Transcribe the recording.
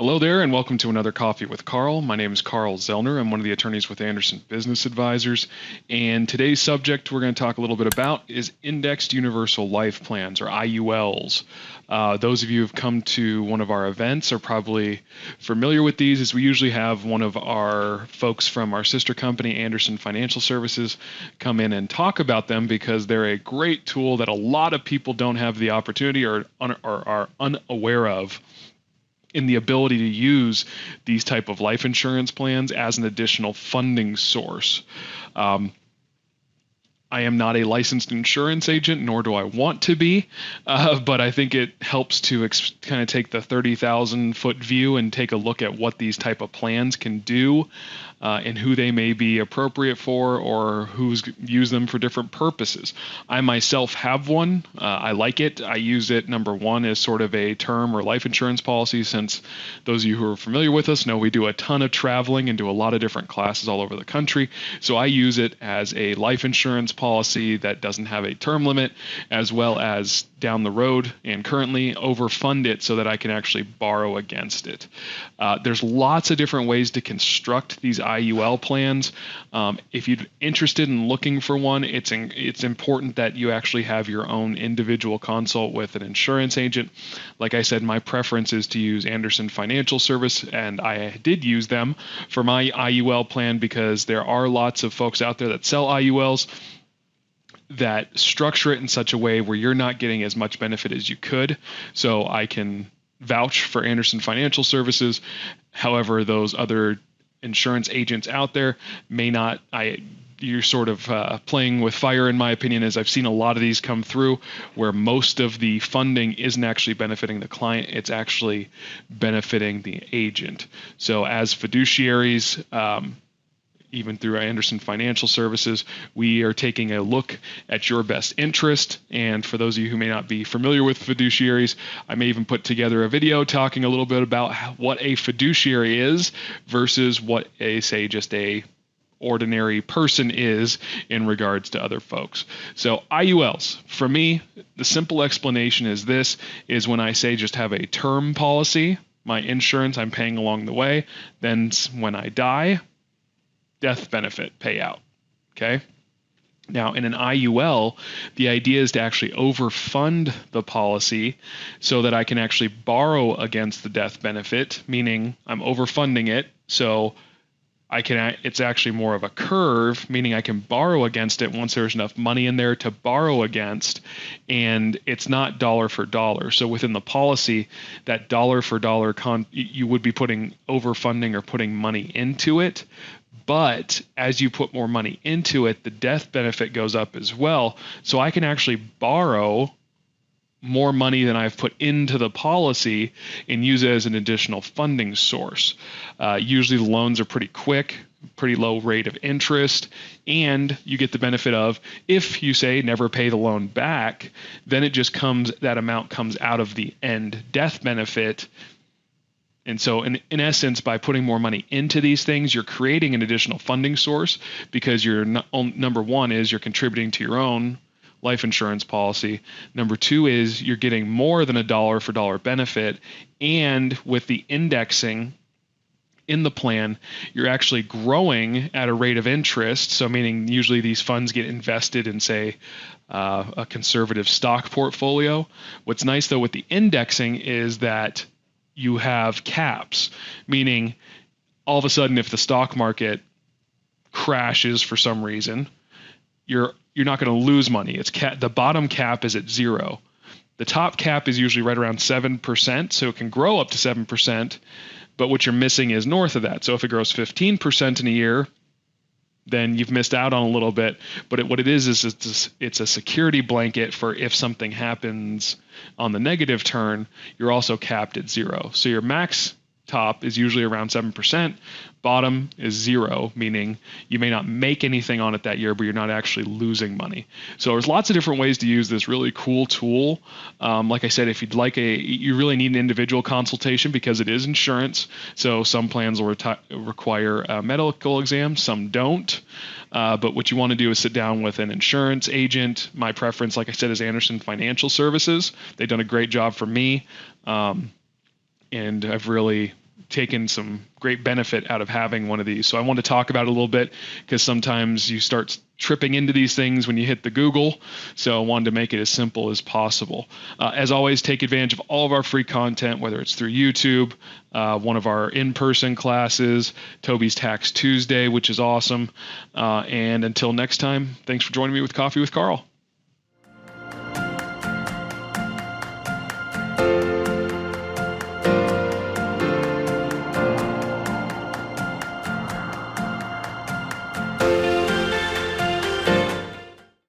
Hello there, and welcome to another Coffee with Carl. My name is Carl Zoellner. I'm one of the attorneys with Anderson Business Advisors. And today's subject we're going to talk a little bit about is Indexed Universal Life Plans, or IULs. Those of you who have come to one of our events are probably familiar with these, as we usually have one of our folks from our sister company, Anderson Financial Services, come in and talk about them because they're a great tool that a lot of people don't have the opportunity or are unaware of in the ability to use these type of life insurance plans as an additional funding source. I am not a licensed insurance agent, nor do I want to be, but I think it helps to kind of take the 30,000 foot view and take a look at what these type of plans can do and who they may be appropriate for, or who's use them for different purposes. I myself have one. I like it. I use it, number one, as sort of a term or life insurance policy, since those of you who are familiar with us know we do a ton of traveling and do a lot of different classes all over the country. So I use it as a life insurance policy that doesn't have a term limit, as well as down the road and currently overfund it so that I can actually borrow against it. There's lots of different ways to construct these IUL plans. If you're interested in looking for one, it's important that you actually have your own individual consult with an insurance agent. Like I said, my preference is to use Anderson Financial Service, and I did use them for my IUL plan because there are lots of folks out there that sell IULs that structure it in such a way where you're not getting as much benefit as you could. So I can vouch for Anderson Financial Services. However, those other insurance agents out there may not. You're sort of playing with fire, in my opinion, as I've seen a lot of these come through where most of the funding isn't actually benefiting the client. It's actually benefiting the agent. So as fiduciaries, even through Anderson Financial Services, we are taking a look at your best interest. And for those of you who may not be familiar with fiduciaries, I may even put together a video talking a little bit about what a fiduciary is versus what just a ordinary person is in regards to other folks. So IULs, for me, the simple explanation is when I say just have a term policy, my insurance I'm paying along the way, then when I die, death benefit payout. Okay. Now, in an IUL, the idea is to actually overfund the policy so that I can actually borrow against the death benefit, meaning I'm overfunding it. So it's actually more of a curve, meaning I can borrow against it once there's enough money in there to borrow against, and it's not dollar for dollar. So within the policy, that dollar for dollar, you would be putting overfunding or putting money into it. But as you put more money into it, the death benefit goes up as well. So I can actually borrow more money than I've put into the policy and use it as an additional funding source. Usually the loans are pretty quick, pretty low rate of interest, and you get the benefit of, if you say never pay the loan back, then that amount comes out of the end death benefit. And so in essence, by putting more money into these things, you're creating an additional funding source because number one is you're contributing to your own life insurance policy. Number two is you're getting more than a dollar for dollar benefit. And with the indexing in the plan, you're actually growing at a rate of interest. So meaning usually these funds get invested in, say, a conservative stock portfolio. What's nice though with the indexing is that you have caps, meaning all of a sudden if the stock market crashes for some reason, you're not going to lose money. The bottom cap is at 0. The top cap is usually right around 7%, so it can grow up to 7%, but what you're missing is north of that. So if it grows 15% in a year, then you've missed out on a little bit. But what it is it's a security blanket for if something happens on the negative turn, you're also capped at 0. So your max top is usually around 7%. Bottom is 0, meaning you may not make anything on it that year, but you're not actually losing money. So there's lots of different ways to use this really cool tool. Like I said, if you'd like you really need an individual consultation because it is insurance. So some plans will require a medical exam, some don't. But what you want to do is sit down with an insurance agent. My preference, like I said, is Anderson Financial Services. They've done a great job for me. And I've really taken some great benefit out of having one of these. So I want to talk about it a little bit because sometimes you start tripping into these things when you hit the Google. So I wanted to make it as simple as possible. As always, take advantage of all of our free content, whether it's through YouTube, one of our in-person classes, Toby's Tax Tuesday, which is awesome. And until next time, thanks for joining me with Coffee with Carl.